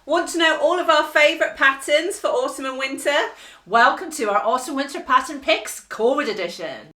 Want to know all of our favourite patterns for autumn and winter? Welcome to our Autumn Winter Pattern Picks COVID edition.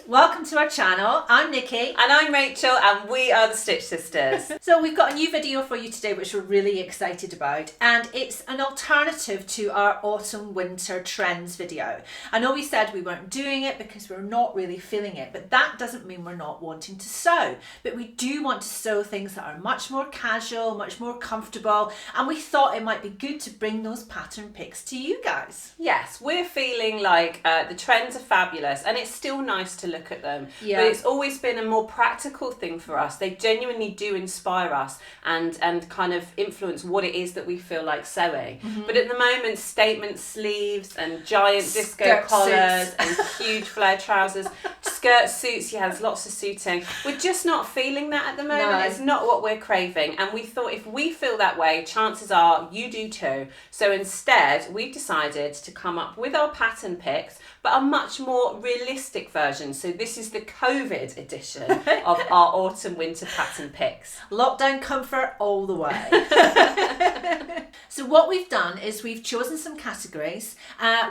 Welcome to our channel. I'm Nikki. And I'm Rachel, and we are the Stitch Sisters. So we've got a new video for you today which we're really excited about, and it's an alternative to our autumn winter trends video. I know we said we weren't doing it because we're not really feeling it, but that doesn't mean we're not wanting to sew. But we do want to sew things that are much more casual, much more comfortable, and we thought it might be good to bring those pattern picks to you guys. Yes, we're feeling like the trends are fabulous, and it's still nice to look at them. Yeah. But it's always been a more practical thing for us. They genuinely do inspire us and kind of influence what it is that we feel like sewing. Mm-hmm. But at the moment, statement sleeves and giant disco collars and huge flare trousers, skirt suits, there's lots of suiting. We're just not feeling that at the moment. No. It's not what we're craving. And we thought if we feel that way, chances are you do too. So instead, we've decided to come up with our pattern picks, but a much more realistic version. So this is the COVID edition of our autumn winter pattern picks. Lockdown comfort all the way. So what we've done is we've chosen some categories.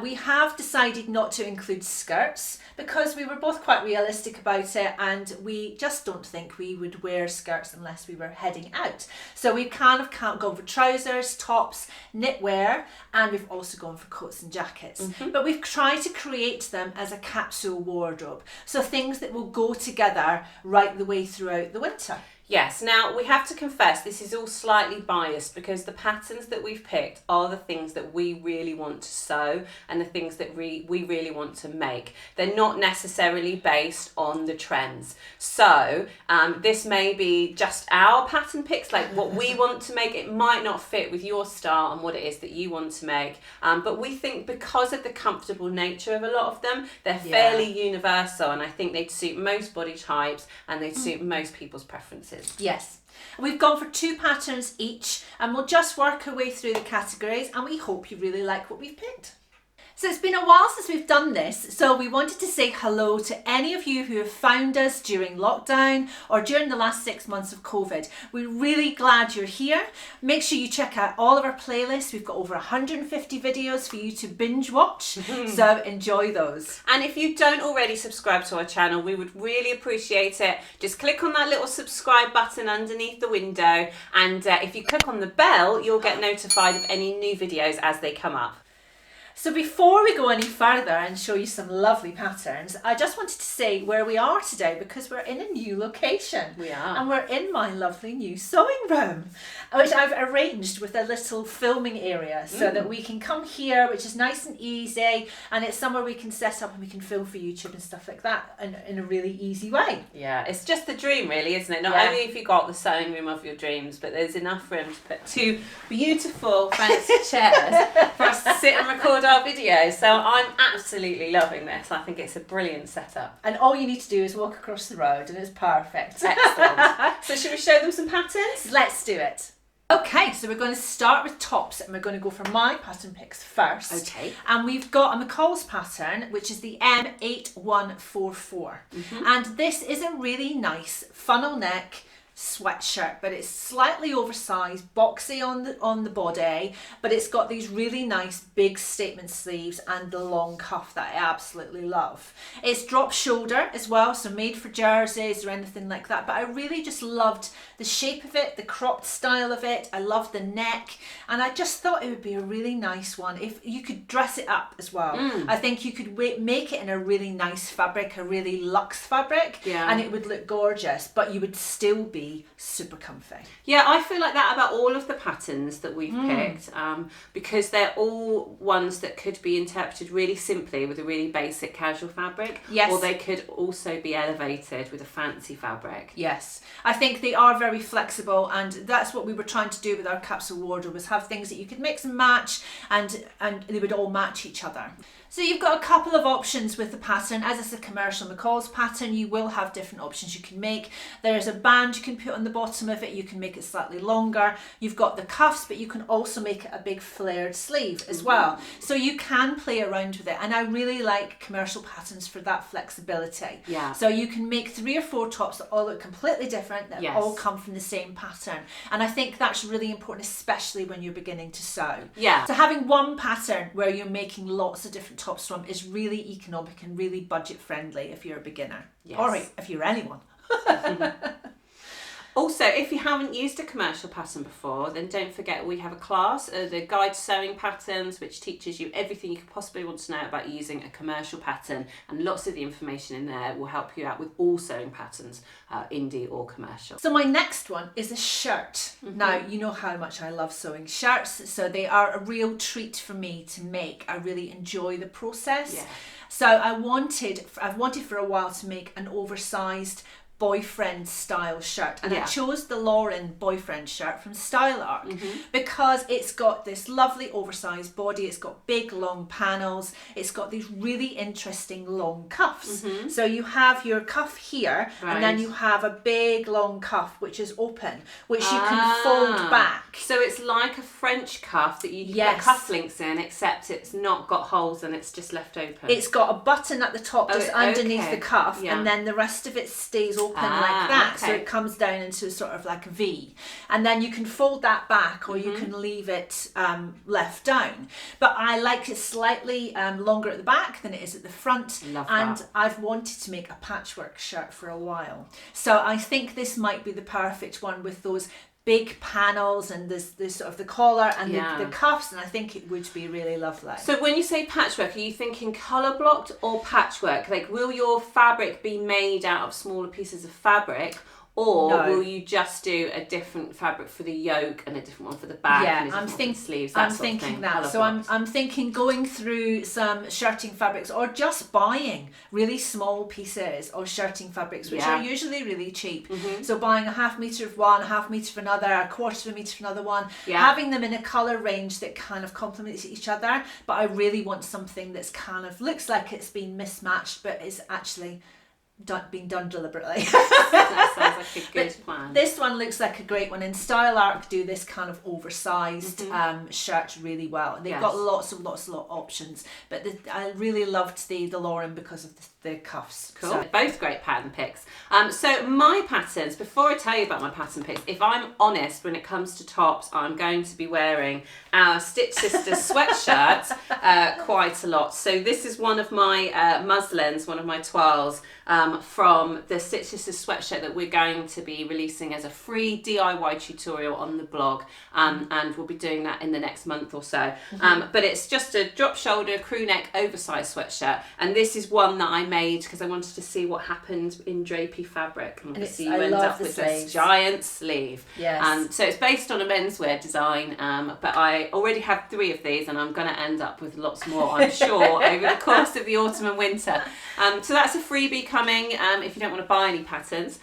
We have decided not to include skirts because we were both quite realistic about it, and we just don't think we would wear skirts unless we were heading out. So we've kind of gone for trousers, tops, knitwear, and we've also gone for coats and jackets. Mm-hmm. But we've tried to create them as a capsule wardrobe. So things that will go together right the way throughout the winter. Yes, now we have to confess this is all slightly biased because the patterns that we've picked are the things that we really want to sew and the things that we really want to make. They're not necessarily based on the trends. So this may be just our pattern picks, like what we want to make. It might not fit with your style and what it is that you want to make. But we think because of the comfortable nature of a lot of them, they're fairly universal, and I think they'd suit most body types and they'd suit most people's preferences. Yes. We've gone for 2 patterns each, and we'll just work our way through the categories, and we hope you really like what we've picked. So it's been a while since we've done this, so we wanted to say hello to any of you who have found us during lockdown or during the last 6 months of COVID. We're really glad you're here. Make sure you check out all of our playlists. We've got over 150 videos for you to binge watch, so enjoy those. And if you don't already subscribe to our channel, we would really appreciate it. Just click on that little subscribe button underneath the window, and if you click on the bell, you'll get notified of any new videos as they come up. So before we go any further and show you some lovely patterns, I just wanted to say where we are today because we're in a new location. We are. And we're in my lovely new sewing room, which I've arranged with a little filming area so that we can come here, which is nice and easy, and it's somewhere we can set up and we can film for YouTube and stuff like that in a really easy way. Yeah, it's just the dream really, isn't it? Not only have you got the sewing room of your dreams, but there's enough room to put 2 beautiful fancy chairs for us to sit and record our videos. So I'm absolutely loving this. I think it's a brilliant setup. And all you need to do is walk across the road and it's perfect. Excellent. So should we show them some patterns? Let's do it. Okay, so we're going to start with tops, and we're going to go for my pattern picks first. Okay. And we've got a McCalls pattern, which is the M8144. And this is a really nice funnel neck sweatshirt, but it's slightly oversized, boxy on the body, but it's got these really nice big statement sleeves and the long cuff that I absolutely love. It's drop shoulder as well, so made for jerseys or anything like that, but I really just loved the shape of it, the cropped style of it. I love the neck, and I just thought it would be a really nice one if you could dress it up as well. I think you could make it in a really nice fabric, a really luxe fabric, and it would look gorgeous, but you would still be be super comfy. Yeah, I feel like that about all of the patterns that we've picked, because they're all ones that could be interpreted really simply with a really basic casual fabric, yes, or they could also be elevated with a fancy fabric. Yes, I think they are very flexible, and that's what we were trying to do with our capsule wardrobe, was have things that you could mix and match, and they would all match each other. So you've got a couple of options with the pattern. As it's a commercial McCalls pattern, you will have different options you can make. There's a band you can put on the bottom of it. You can make it slightly longer. You've got the cuffs, but you can also make it a big flared sleeve as well. So you can play around with it. And I really like commercial patterns for that flexibility. Yeah. So you can make 3 or 4 tops that all look completely different, that all come from the same pattern. And I think that's really important, especially when you're beginning to sew. Yeah. So having one pattern where you're making lots of different tops from is really economic and really budget friendly if you're a beginner. Yes. Or if you're anyone. Also, if you haven't used a commercial pattern before, then don't forget we have a class, the Guide to Sewing Patterns, which teaches you everything you could possibly want to know about using a commercial pattern, and lots of the information in there will help you out with all sewing patterns, indie or commercial. So my next one is a shirt. Now, you know how much I love sewing shirts, so they are a real treat for me to make. I really enjoy the process. Yeah. So I've wanted for a while to make an oversized boyfriend style shirt, and I chose the Lauren boyfriend shirt from Style Arc because it's got this lovely oversized body, it's got big long panels, it's got these really interesting long cuffs. So you have your cuff here, and then you have a big long cuff which is open, which you can fold back. So it's like a French cuff that you put cufflinks in, except it's not got holes and it's just left open. It's got a button at the top just underneath the cuff, and then the rest of it stays open like that, so it comes down into sort of like a V, and then you can fold that back, or you can leave it left down. But I like it slightly longer at the back than it is at the front. And I've wanted to make a patchwork shirt for a while, so I think this might be the perfect one with those big panels and this sort of the collar and the cuffs, and I think it would be really lovely. So when you say patchwork, are you thinking colour blocked or patchwork? Like, will your fabric be made out of smaller pieces of fabric, or will you just do a different fabric for the yoke and a different one for the back? Yeah, I'm thinking sleeves. I'm thinking that. So I'm thinking going through some shirting fabrics, or just buying really small pieces of shirting fabrics, which are usually really cheap. So buying a 1/2 metre of one, a 1/2 metre of another, a 1/4 of a metre of another one, having them in a colour range that kind of complements each other. But I really want something that's kind of looks like it's been mismatched, but is actually being done deliberately. That sounds like a good plan. This one looks like a great one, and Style Arc do this kind of oversized shirt really well. They've got lots of options, but I really loved the Lauren because of the cuffs. Cool. So. Both great pattern picks. So my patterns, before I tell you about my pattern picks, if I'm honest, when it comes to tops, I'm going to be wearing our Stitch Sisters sweatshirt quite a lot. So this is one of my muslins, one of my toiles, from the Stitch Sisters sweatshirt that we're going to be releasing as a free DIY tutorial on the blog, and we'll be doing that in the next month or so. But it's just a drop shoulder crew neck oversized sweatshirt, and this is one that I made because I wanted to see what happened in drapey fabric, and obviously you end up with this giant sleeve. So it's based on a menswear design, but I already have 3 of these, and I'm going to end up with lots more, I'm sure, over the course of the autumn and winter. So that's a freebie coming if you don't want to buy any patterns.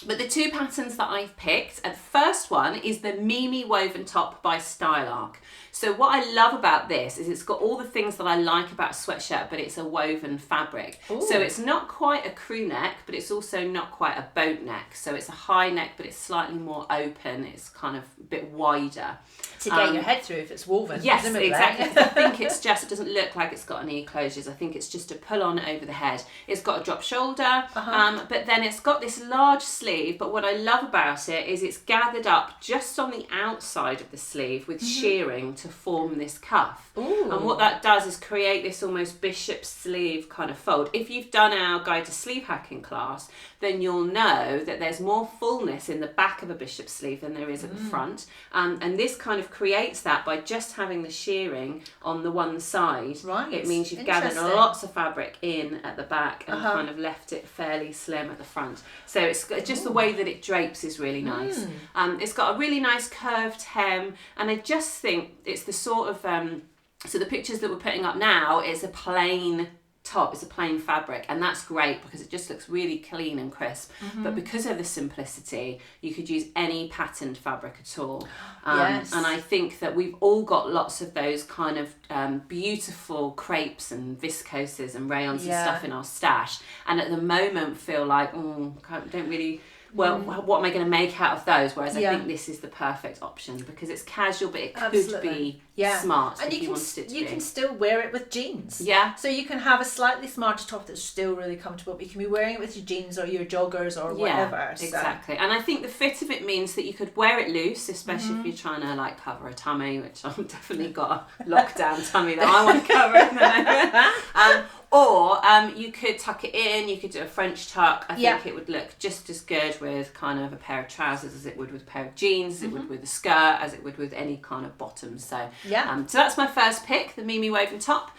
But the 2 patterns that I've picked, and the first one is the Mimi woven top by Style Arc. So what I love about this is it's got all the things that I like about a sweatshirt, but it's a woven fabric. Ooh. So it's not quite a crew neck, but it's also not quite a boat neck. So it's a high neck, but it's slightly more open. It's kind of a bit wider. To get your head through if it's woven. Yes, exactly. I think it doesn't look like it's got any closures. I think it's just a pull on over the head. It's got a drop shoulder, but then it's got this large sleeve. But what I love about it is it's gathered up just on the outside of the sleeve with shearing to form this cuff. Ooh. And what that does is create this almost bishop sleeve kind of fold. If you've done our Guide to Sleeve Hacking class, then you'll know that there's more fullness in the back of a bishop sleeve than there is at the front. And this kind of creates that by just having the shearing on the one side. Right. It means you've gathered lots of fabric in at the back and kind of left it fairly slim at the front. So it's just just the way that it drapes is really nice. It's got a really nice curved hem, and I just think it's the sort of so the pictures that we're putting up now is a plain top, it's a plain fabric, and that's great because it just looks really clean and crisp. But because of the simplicity, you could use any patterned fabric at all. And I think that we've all got lots of those kind of beautiful crepes and viscoses and rayons and stuff in our stash, and at the moment feel like don't really, what am I going to make out of those? Whereas I think this is the perfect option because it's casual, but it could be smart, and if you wanted it to be. You can still wear it with jeans. Yeah. So you can have a slightly smarter top that's still really comfortable, but you can be wearing it with your jeans or your joggers or whatever. Yeah, exactly. And I think the fit of it means that you could wear it loose, especially if you're trying to like cover a tummy, which I've definitely got a lockdown tummy that I want to cover at the moment. Or you could tuck it in, you could do a French tuck. I think it would look just as good with kind of a pair of trousers as it would with a pair of jeans, as it would with a skirt, as it would with any kind of bottom. So so that's my first pick, the Mimi Woven top.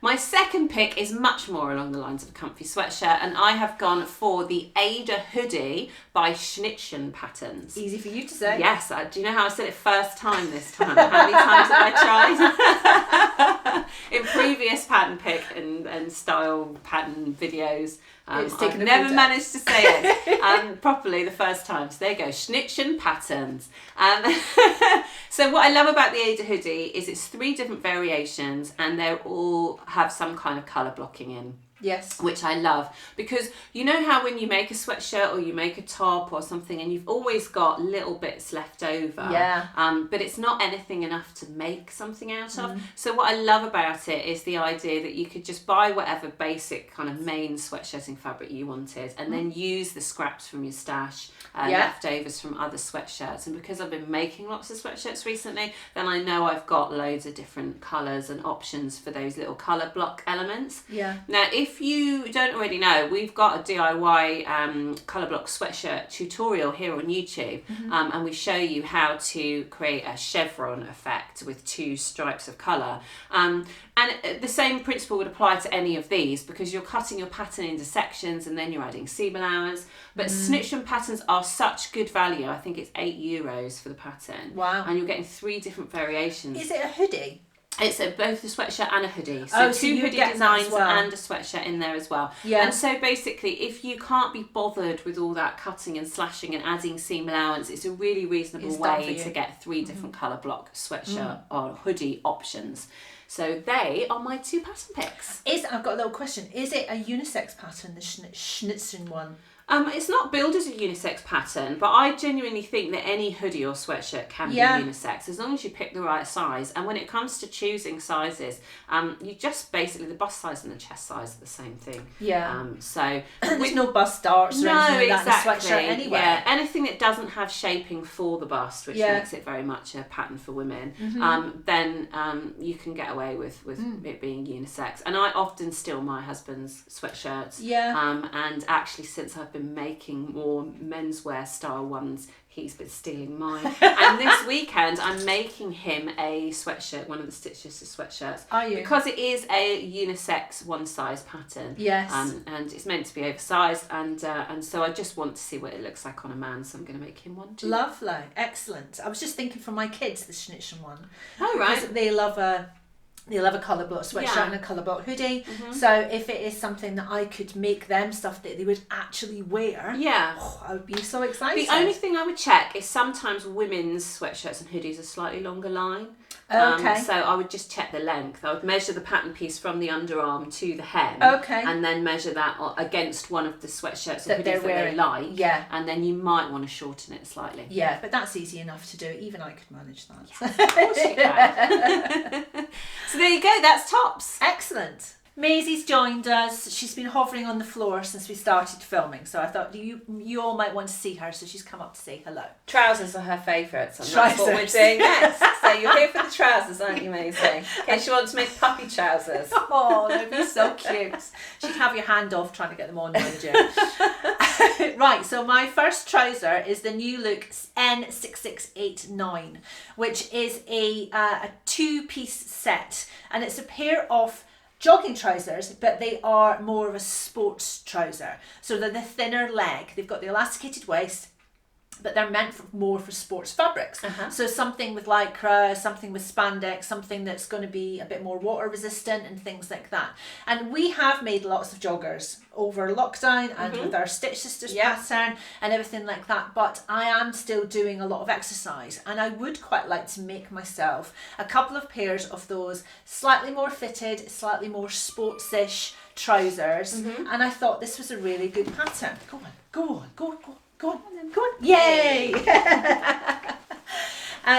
My second pick is much more along the lines of a comfy sweatshirt, and I have gone for the Ada Hoodie by Schnittchen Patterns. Easy for you to say. Yes, do you know how I said it first time this time? How many times have I tried? In previous pattern pick and style pattern videos, I've never managed to say it properly the first time. So there you go, Schnittchen Patterns. So what I love about the Ada Hoodie is it's 3 different variations, and they all have some kind of colour blocking in. Yes. Which I love, because you know how when you make a sweatshirt or you make a top or something and you've always got little bits left over, but it's not anything enough to make something out of. So what I love about it is the idea that you could just buy whatever basic kind of main sweatshirting fabric you wanted, and then use the scraps from your stash, leftovers from other sweatshirts. And because I've been making lots of sweatshirts recently, then I know I've got loads of different colours and options for those little colour block elements. Now, if you don't already know, we've got a DIY colour block sweatshirt tutorial here on YouTube, and we show you how to create a chevron effect with 2 stripes of colour. And the same principle would apply to any of these, because you're cutting your pattern into sections and then you're adding seam allowance. But Schnittchen Patterns are such good value. I think it's €8 for the pattern. Wow. And you're getting 3 different variations. Is it a hoodie? It's both a sweatshirt and a hoodie. So 2 hoodie designs and a sweatshirt in there as well. And so basically, if you can't be bothered with all that cutting and slashing and adding seam allowance, it's a really reasonable way to get 3 different colour block sweatshirt or hoodie options. So they are my 2 pattern picks. I've got a little question. Is it a unisex pattern, the Schnittchen one? It's not billed as a unisex pattern, but I genuinely think that any hoodie or sweatshirt can be unisex, as long as you pick the right size. And when it comes to choosing sizes, you just basically, the bust size and the chest size are the same thing. So there's no bust darts or anything like that in a sweatshirt anyway. Yeah, anything that doesn't have shaping for the bust, which makes it very much a pattern for women, then you can get away with it being unisex. And I often steal my husband's sweatshirts. And actually, since I've been making more menswear style ones, he's been stealing mine. And this weekend I'm making him a sweatshirt, one of the Stitch Sisters sweatshirts. Are you? Because it is a unisex one size pattern. Yes. And it's meant to be oversized, and so I just want to see what it looks like on a man, so I'm going to make him one too. Lovely, excellent. I was just thinking for my kids, the Schnittchen one. Oh right. Because they love a colour block sweatshirt and a colour block hoodie. So if it is something that I could make them stuff that they would actually wear, I would be so excited. The only thing I would check is sometimes women's sweatshirts and hoodies are slightly longer line. So I would just check the length. I would measure the pattern piece from the underarm to the hem. And then measure that against one of the sweatshirts and hoodies that they like. And then you might want to shorten it slightly. Yeah, but that's easy enough to do. Even I could manage that. Of course you can. So there you go, that's tops. Excellent. Maisie's joined us. She's been hovering on the floor since we started filming, so I thought you all might want to see her, so she's come up to say hello. Trousers are her favourites, and that's what we're doing next. So you're here for the trousers, aren't you, Maisie? In case you want to make puppy trousers. Oh, they'd be so cute. She'd have your hand off trying to get them on, wouldn't you? Right, so my first trouser is the New Look N6689, which is a 2-piece set, and it's a pair of jogging trousers, but they are more of a sports trouser. So they're the thinner leg. They've got the elasticated waist, but they're meant more for sports fabrics. So something with lycra, something with spandex, something that's going to be a bit more water resistant and things like that. And we have made lots of joggers over lockdown and with our Stitch Sisters pattern and everything like that. But I am still doing a lot of exercise, and I would quite like to make myself a couple of pairs of those slightly more fitted, slightly more sports-ish trousers. And I thought this was a really good pattern. Go on, go on, go on, go on. Go on, go on. Yay!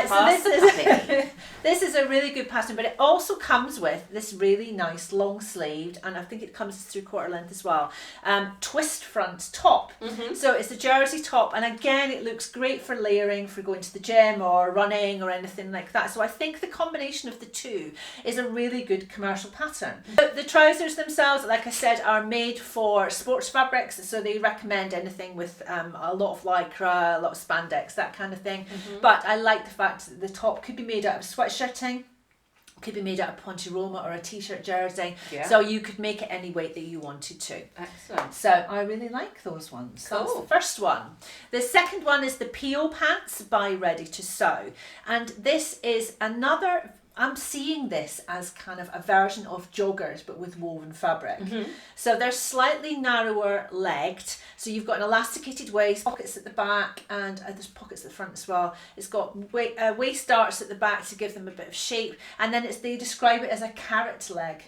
So this is a really good pattern, but it also comes with this really nice long sleeved, and I think it comes 3/4 length as well, twist front top. So it's a jersey top, and again it looks great for layering, for going to the gym or running or anything like that. So I think the combination of the two is a really good commercial pattern. The trousers themselves, like I said, are made for sports fabrics, so they recommend anything with a lot of lycra, a lot of spandex, that kind of thing. But I like the fact that the top could be made out of sweatshirting, could be made out of ponte roma or a t-shirt jersey, so you could make it any weight that you wanted to. Excellent. So I really like those ones. Cool. That's the first one. The second one is the Pio Pants by Ready to Sew, and this is another, I'm seeing this as kind of a version of joggers but with woven fabric. So they're slightly narrower legged, so you've got an elasticated waist, pockets at the back, and there's pockets at the front as well. It's got waist darts at the back to give them a bit of shape, and then they describe it as a carrot leg.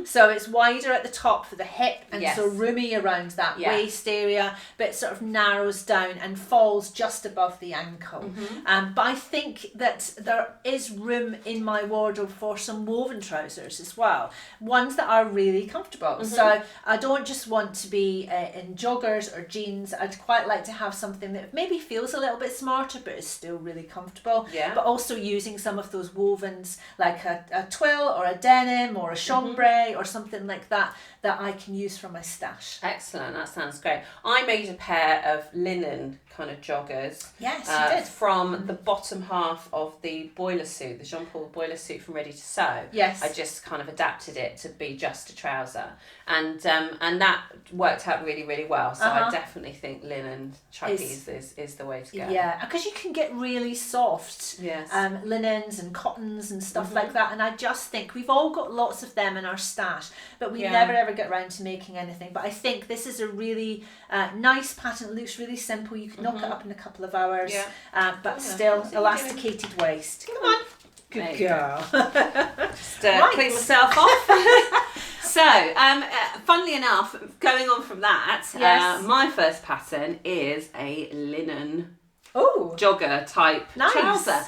So it's wider at the top for the hip, and so roomy around that waist area, but it sort of narrows down and falls just above the ankle. But I think that there is room in my wardrobe for some woven trousers as well, ones that are really comfortable. So I don't just want to be in joggers or jeans. I'd quite like to have something that maybe feels a little bit smarter but is still really comfortable, but also using some of those wovens like a twill or a denim or a chambray or something like that I can use for my stash. Excellent, that sounds great. I made a pair of linen kind of joggers. Yes, you did. From the bottom half of the boiler suit, the Jean Paul boiler suit from Ready to Sew. Yes. I just kind of adapted it to be just a trouser, and that worked out really, really well. So I definitely think linen chuggies is the way to go. Yeah, because you can get really soft linens and cottons and stuff like that, and I just think we've all got lots of them in our stash, but we never ever get around to making anything. But I think this is a really nice pattern. It looks really simple. You can knock it up in a couple of hours, but still elasticated waist. Come on. Good girl. Just clean myself off. So, funnily enough, going on from that, my first pattern is a linen jogger type trouser.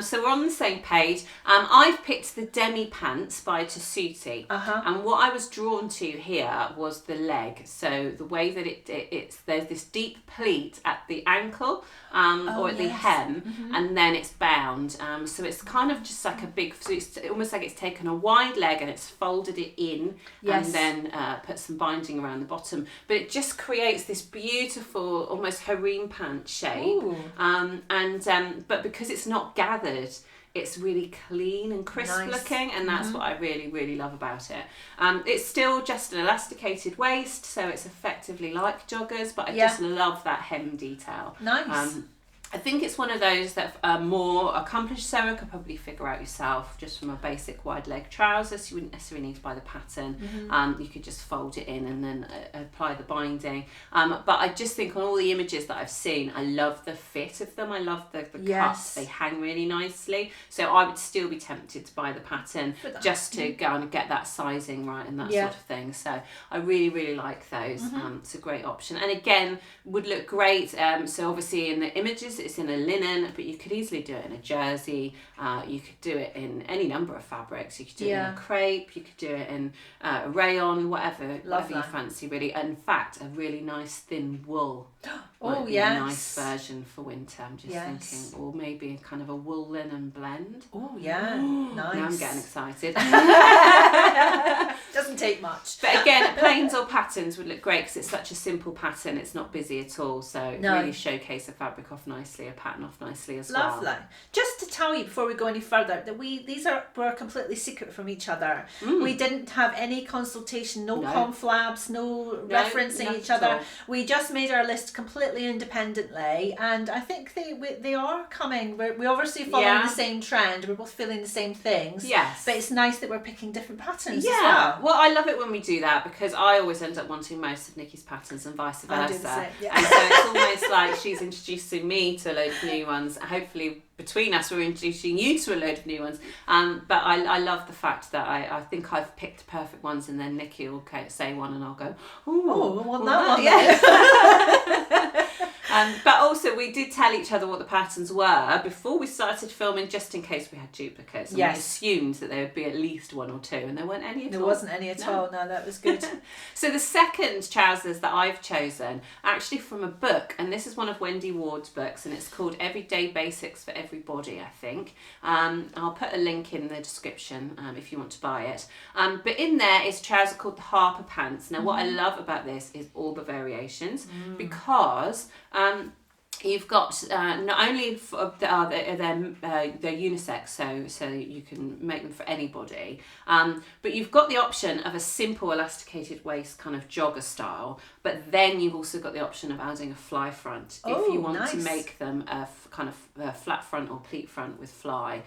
So we're on the same page. I've picked the Demi Pants by Tessuti, and what I was drawn to here was the leg. So the way that it's there's this deep pleat at the ankle or at the hem, and then it's bound. So it's kind of just like a big. So it's almost like it's taken a wide leg and it's folded it in, and then put some binding around the bottom. But it just creates this beautiful, almost harem pant shape. But because it's not gathered, it's really clean and crisp looking, and that's what I really, really love about it. It's still just an elasticated waist, so it's effectively like joggers, but I just love that hem detail. I think it's one of those that a more accomplished sewer could probably figure out yourself, just from a basic wide leg trouser, so you wouldn't necessarily need to buy the pattern. You could just fold it in and then apply the binding. But I just think on all the images that I've seen, I love the fit of them. I love the cuts. They hang really nicely. So I would still be tempted to buy the pattern just to go and get that sizing right and that sort of thing. So I really, really like those. It's a great option. And again, would look great. So obviously in the images, it's in a linen, but you could easily do it in a jersey. You could do it in any number of fabrics. You could do it in a crepe. You could do it in rayon, whatever you fancy, really. In fact, a really nice thin wool might be a nice version for winter. I'm just thinking, or maybe kind of a wool linen blend. Oh yeah, nice. Now I'm getting excited. Doesn't take much. But again, plains or patterns would look great because it's such a simple pattern. It's not busy at all, so really showcase a fabric off nicely, a pattern off nicely as well. Lovely. Just to tell you before we go any further that were completely secret from each other. We didn't have any consultation, no conflabs, no referencing each other. We just made our list completely independently, and I think they are coming. We obviously following the same trend. We're both feeling the same things. Yes, but it's nice that we're picking different patterns as well. Well, I love it when we do that because I always end up wanting most of Nikki's patterns and vice versa. I do the same, And so it's almost like she's introducing me to a load of new ones. Hopefully between us we're introducing you to a load of new ones. But I love the fact that I think I've picked perfect ones, and then Nikki will say one and I'll go, oh, I want that one. Yeah. But also we did tell each other what the patterns were before we started filming, just in case we had duplicates. And we assumed that there would be at least one or two, and there weren't any at all. There wasn't any at all. No, that was good. So the second trousers that I've chosen, actually from a book, and this is one of Wendy Ward's books, and it's called Everyday Basics for Everybody, I think. I'll put a link in the description if you want to buy it. But in there is a trouser called the Harper Pants. Now what I love about this is all the variations, because you've got not only they're unisex, so you can make them for anybody, but you've got the option of a simple elasticated waist kind of jogger style, but then you've also got the option of adding a fly front if you want to make them a kind of flat front or pleat front with fly.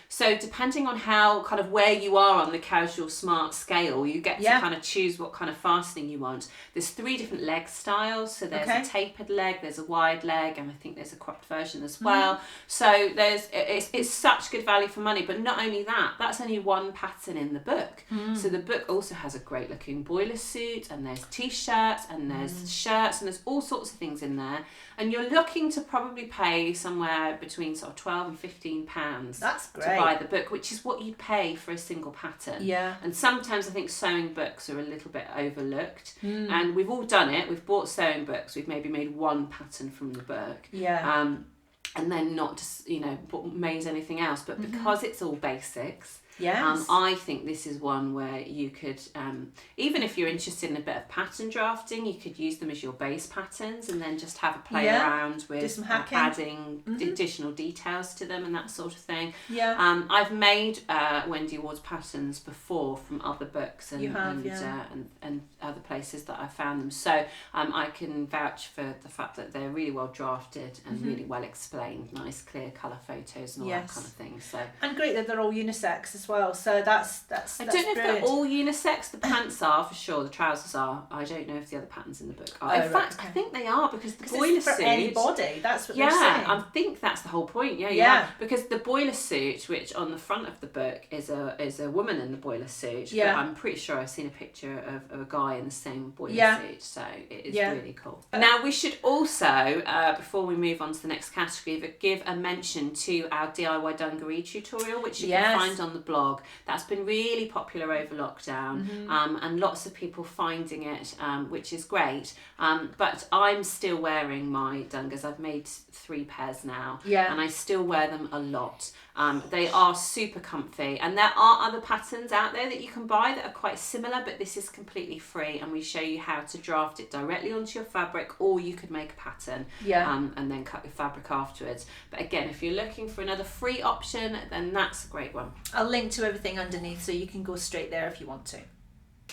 So depending on how kind of where you are on the casual smart scale, you get to kind of choose what kind of fastening you want. There's 3 different leg styles, so there's a tapered leg, there's a wide leg, and I think there's a cropped version as well. So it's such good value for money. But not only that, that's only one pattern in the book. So the book also has a great looking boiler suit, and there's t-shirts, and there's shirts, and there's all sorts of things in there. And you're looking to probably pay somewhere between sort of £12 and £15 to buy the book, which is what you pay for a single pattern. Yeah. And sometimes I think sewing books are a little bit overlooked. And we've all done it. We've bought sewing books. We've maybe made one pattern from the book. Yeah. And then not just, made anything else. But because it's all basics, I think this is one where you could, even if you're interested in a bit of pattern drafting, you could use them as your base patterns and then just have a play around with adding additional details to them and that sort of thing. Yeah. I've made Wendy Ward's patterns before from other books and other places that I've found them. So I can vouch for the fact that they're really well drafted and really well explained, nice clear colour photos and all that kind of thing. So and great that they're all unisex as well. So that's I don't know if they're all unisex. The pants are for sure. The trousers are. I don't know if the other patterns in the book are. In fact, I think they are because the boiler it's for suit. Anybody. That's what they're saying. I think that's the whole point. Yeah. Because the boiler suit, which on the front of the book is a woman in the boiler suit. Yeah. But I'm pretty sure I've seen a picture of a guy in the same boiler suit. So it is really cool. Now we should also, before we move on to the next category, give a mention to our DIY dungaree tutorial, which you can find on the blog. That's been really popular over lockdown, and lots of people finding it, which is great. But I'm still wearing my dungers. I've made 3 pairs now, and I still wear them a lot. They are super comfy, and there are other patterns out there that you can buy that are quite similar, but this is completely free, and we show you how to draft it directly onto your fabric, or you could make a pattern and then cut your fabric afterwards. But again, if you're looking for another free option, then that's a great one. I'll link to everything underneath so you can go straight there if you want to.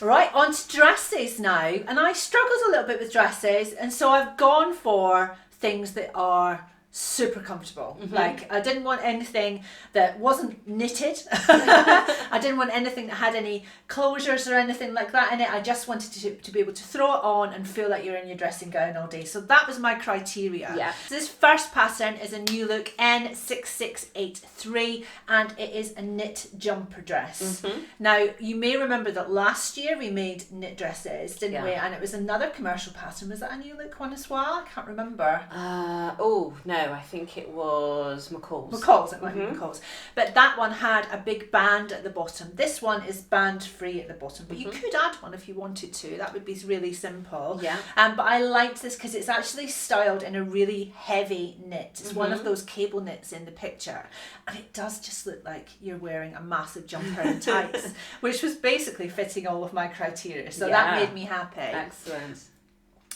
Right, on to dresses now, and I struggled a little bit with dresses, and so I've gone for things that are super comfortable. Like, I didn't want anything that wasn't knitted. I didn't want anything that had any closures or anything like that in it. I just wanted to be able to throw it on and feel like you're in your dressing gown all day. So that was my criteria. So this first pattern is a New Look N6683, and it is a knit jumper dress. Now, you may remember that last year we made knit dresses, didn't we? And it was another commercial pattern. Was that a New Look one as well? I can't remember. Oh no, No, I think it was McCalls. McCalls, it might be McCalls. But that one had a big band at the bottom. This one is band free at the bottom, but you could add one if you wanted to. That would be really simple. Yeah. But I liked this because it's actually styled in a really heavy knit. It's one of those cable knits in the picture, and it does just look like you're wearing a massive jumper and tights, which was basically fitting all of my criteria. So that made me happy. Excellent.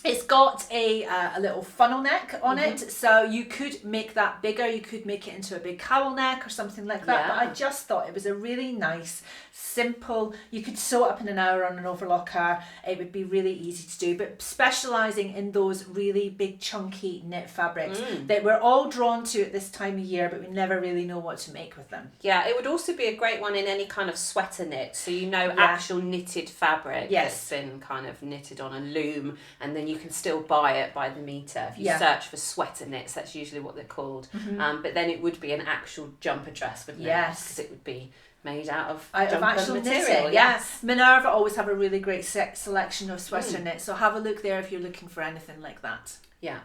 It's got a little funnel neck on it, so you could make that bigger. You could make it into a big cowl neck or something like that. But I just thought it was a really nice, simple. You could sew it up in an hour on an overlocker. It would be really easy to do. But specialising in those really big, chunky knit fabrics that we're all drawn to at this time of year, but we never really know what to make with them. Yeah, it would also be a great one in any kind of sweater knit. So actual knitted fabric that's been kind of knitted on a loom, and then you can still buy it by the metre. If you search for sweater knits, that's usually what they're called. But then it would be an actual jumper dress, wouldn't it? Yes. Because it would be made out of actual material. Knitting. Yes. Minerva always have a really great selection of sweater knits, so have a look there if you're looking for anything like that. Yeah.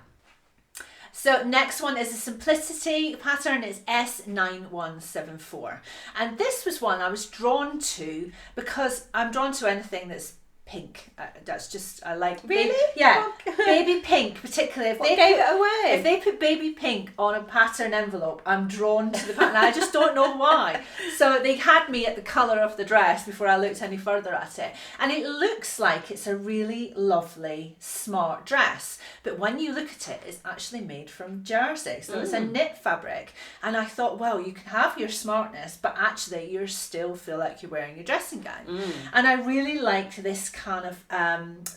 So next one is a simplicity pattern. It's S9174, and this was one I was drawn to because I'm drawn to anything that's pink. That's just, I like. Really? Baby pink, particularly if if they put baby pink on a pattern envelope, I'm drawn to the pattern. I just don't know why. So they had me at the colour of the dress before I looked any further at it, and it looks like it's a really lovely, smart dress. But when you look at it, it's actually made from jersey, so it's a knit fabric. And I thought, well, you can have your smartness, but actually you still feel like you're wearing your dressing gown. And I really liked this kind of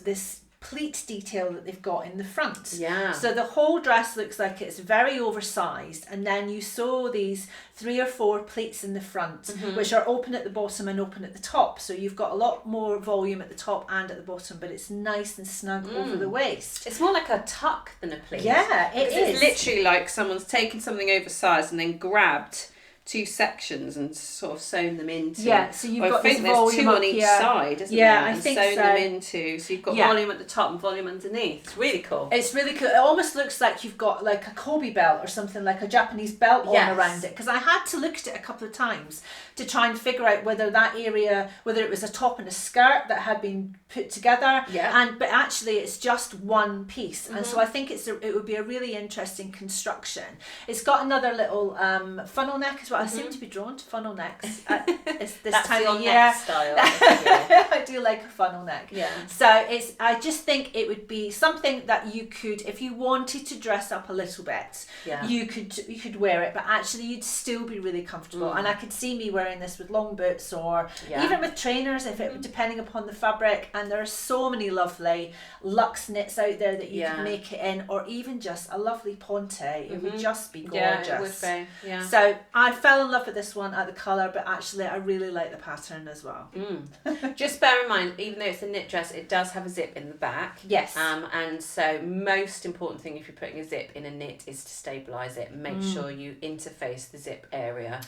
this pleat detail that they've got in the front. Yeah. So the whole dress looks like it's very oversized, and then you sew these 3 or 4 pleats in the front, which are open at the bottom and open at the top. So you've got a lot more volume at the top and at the bottom, but it's nice and snug over the waist. It's more like a tuck than a pleat. Yeah, it is. It's literally like someone's taken something oversized and then grabbed 2 sections and sort of sewn them into. Yeah, so you've got this volume. I think there's 2 on each side, isn't there? I think so. And sewn them into, so you've got volume at the top and volume underneath. It's really cool. It's really cool. It almost looks like you've got like a Kobe belt or something, like a Japanese belt on around it. Because I had to look at it a couple of times to try and figure out whether that area, whether it was a top and a skirt that had been put together. But actually it's just one piece. And so I think it would be a really interesting construction. It's got another little funnel neck as well. I seem to be drawn to funnel necks at this time of year. Neck style. I do like a funnel neck. Yeah. So I just think it would be something that you could, if you wanted to dress up a little bit, you could wear it, but actually you'd still be really comfortable. And I could see me wearing this with long boots or even with trainers, if it depending upon the fabric. And there are so many lovely luxe knits out there that you could make it in, or even just a lovely ponte. It would just be gorgeous. Yeah, it would be. Yeah. So I fell in love with this one at the colour, but actually I really like the pattern as well. Just bear in mind, even though it's a knit dress, it does have a zip in the back. Yes. And so most important thing if you're putting a zip in a knit is to stabilise it. Make sure you interface the zip area.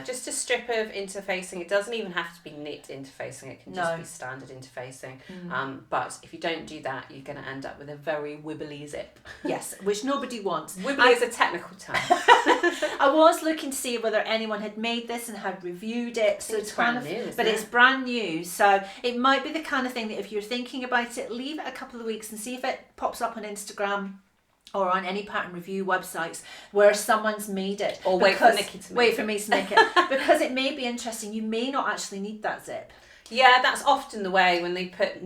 Just a strip of interfacing. It doesn't even have to be knit interfacing. It can just be standard interfacing. But if you don't do that, you're going to end up with a very wibbly zip. Yes, which nobody wants. Wibbly is a technical term. I was looking to see whether anyone had made this and had reviewed it. So it's brand new, but it's brand new. So it might be the kind of thing that if you're thinking about it, leave it a couple of weeks and see if it pops up on Instagram or on any pattern review websites where someone's made it. Or wait for Nikki to make it. Wait for me to make it. Because it may be interesting. You may not actually need that zip. Yeah, that's often the way when they put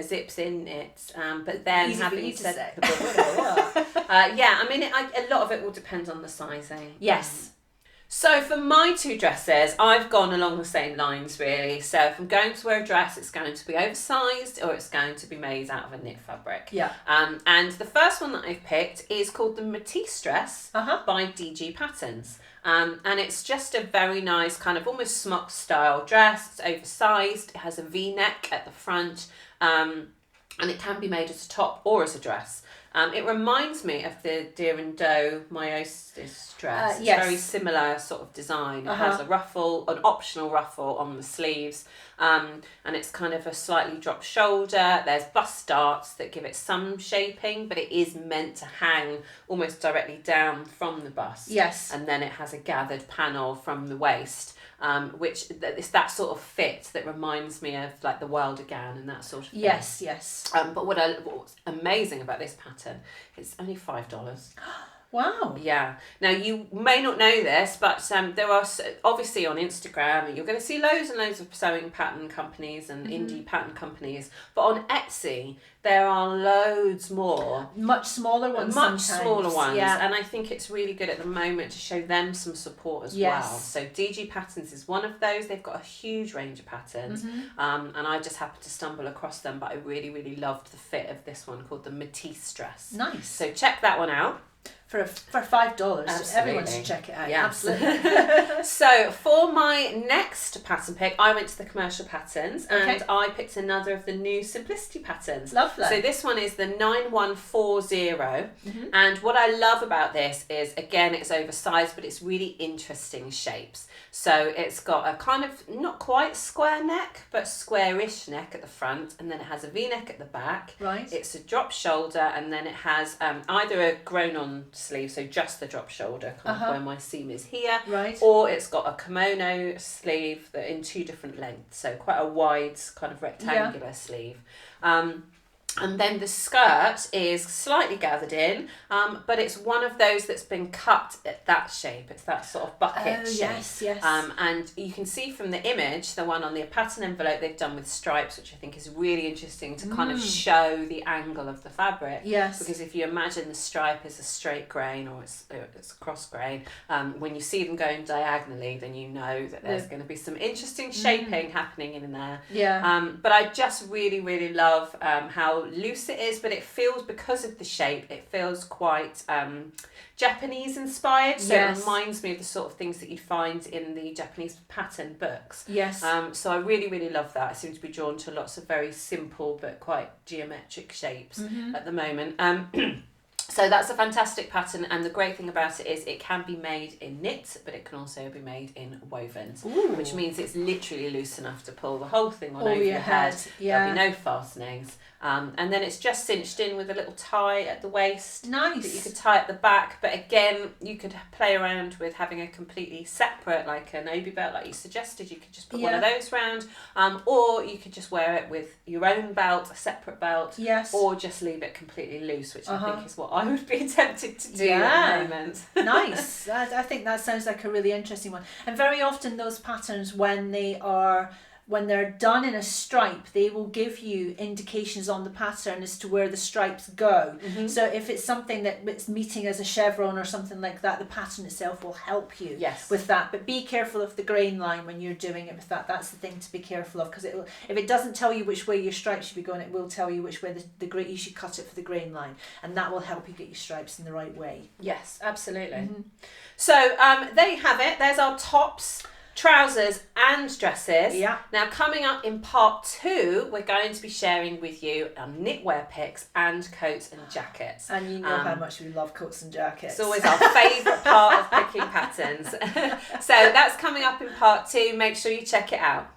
zips in knits. But then having said yeah, I mean, a lot of it will depend on the sizing. Yes. So for my 2 dresses, I've gone along the same lines really. So if I'm going to wear a dress, it's going to be oversized or it's going to be made out of a knit fabric. Yeah. And the first one that I've picked is called the Matisse dress by DG Patterns. And it's just a very nice kind of almost smock style dress. It's oversized. It has a V-neck at the front. And it can be made as a top or as a dress. It reminds me of the Deer and Doe meiosis dress. It's yes. very similar sort of design. It has a ruffle, an optional ruffle on the sleeves, and it's kind of a slightly dropped shoulder. There's bust darts that give it some shaping, but it is meant to hang almost directly down from the bust. Yes. And then it has a gathered panel from the waist. Which it's that sort of fit that reminds me of like the Wilder gown and that sort of thing. Yes, yes. But what's amazing about this pattern, it's only $5. Wow. Yeah. Now you may not know this, but there are obviously on Instagram you're going to see loads and loads of sewing pattern companies and indie pattern companies, but on Etsy there are loads more. Much smaller ones. Yeah. And I think it's really good at the moment to show them some support as well. So DG Patterns is one of those. They've got a huge range of patterns, and I just happened to stumble across them, but I really, really loved the fit of this one called the Matisse dress. Nice. So check that one out. For $5, everyone should check it out. Yeah. Absolutely. So for my next pattern pick, I went to the Commercial Patterns and I picked another of the new Simplicity patterns. Lovely. So this one is the 9140, and what I love about this is, again, it's oversized, but it's really interesting shapes. So it's got a kind of not quite square neck, but squarish neck at the front, and then it has a V-neck at the back. Right. It's a drop shoulder, and then it has either a grown-on sleeve, so just the drop shoulder, kind of where my seam is here, right, or it's got a kimono sleeve that in two different lengths, so quite a wide kind of rectangular sleeve. And then the skirt is slightly gathered in, but it's one of those that's been cut at that shape. It's that sort of bucket shape. Yes, yes. And you can see from the image, the one on the pattern envelope they've done with stripes, which I think is really interesting to kind of show the angle of the fabric. Yes. Because if you imagine the stripe is a straight grain or it's a cross grain, when you see them going diagonally, then you know that there's going to be some interesting shaping happening in there. Yeah. But I just really, really love how loose it is, but it feels, because of the shape, it feels quite Japanese inspired, so it reminds me of the sort of things that you'd find in the Japanese pattern books. Yes. So I really, really love that. I seem to be drawn to lots of very simple but quite geometric shapes at the moment. So that's a fantastic pattern, and the great thing about it is it can be made in knit, but it can also be made in wovens, which means it's literally loose enough to pull the whole thing on over your head. There'll be no fastenings. And then it's just cinched in with a little tie at the waist. Nice. That you could tie at the back, but again, you could play around with having a completely separate, like an obi belt, like you suggested. You could just put one of those round, or you could just wear it with your own belt, a separate belt, or just leave it completely loose, which I think is what I would be tempted to do at the moment. Nice. I think that sounds like a really interesting one. And very often those patterns, when they're done in a stripe, they will give you indications on the pattern as to where the stripes go. So if it's something that's meeting as a chevron or something like that, the pattern itself will help you with that. But be careful of the grain line when you're doing it with that. That's the thing to be careful of, because if it doesn't tell you which way your stripes should be going, it will tell you which way you should cut it for the grain line, and that will help you get your stripes in the right way. Yes, absolutely. So there you have it. There's our tops, trousers and dresses. Now coming up in part 2, we're going to be sharing with you knitwear picks and coats and jackets. And you know how much we love coats and jackets. It's always our favourite part of picking patterns. So that's coming up in part 2. Make sure you check it out.